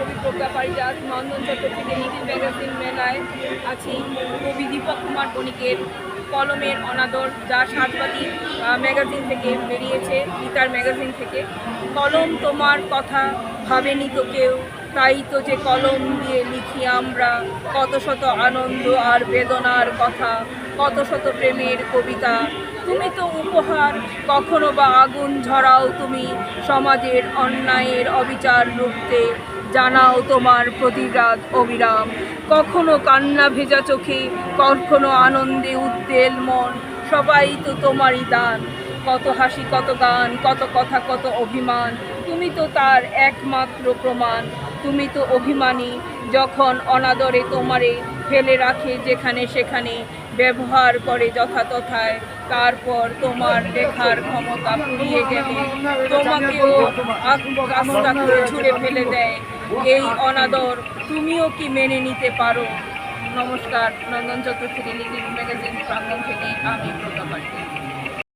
কবি প্রজ্ঞা পারিজাত নন্দন Chattopadhyay little magazine মেলায় আছি কবি দীপক কুমার বণিকের কলমের অনাদর, যা সাতবাদী ম্যাগাজিন থেকে বেরিয়েছে, গীতার ম্যাগাজিন থেকে। কলম তোমার কথা ভাবেনি তো কেউ, তাই তো যে কলম দিয়ে লিখি আমরা কত শত আনন্দ আর বেদনার কথা, কত শত প্রেমের কবিতা। তুমি তো উপহার, কখনো বা আগুন ঝরাও তুমি সমাজের অন্যায়ের অবিচার রুখতে, জানাও তোমার প্রতিবাদ অবিরাম। কখনো কান্না ভেজা চোখে, কখনো আনন্দে উদ্বেল মন, সবাই তো তোমারই দান। কত হাসি, কত গান, কত কথা, কত অভিমান, তুমি তো তার একমাত্র প্রমাণ। তুমি তো অভিমানী, যখন অনাদরে তোমারে ফেলে রাখে যেখানে সেখানে, ব্যবহার করে যথাতথায়, তারপর তোমার লেখার ক্ষমতা ফুরিয়ে গেলে তোমাকেও আস্তা করে ছুঁড়ে ফেলে দেয়। এই অনাদর তুমিও কি মেনে নিতে পারো? নমস্কার, নন্দন চতুর্থী লিটিল ম্যাগাজিন প্রাঙ্গণ থেকে আমি প্রজ্ঞা পারিজাত।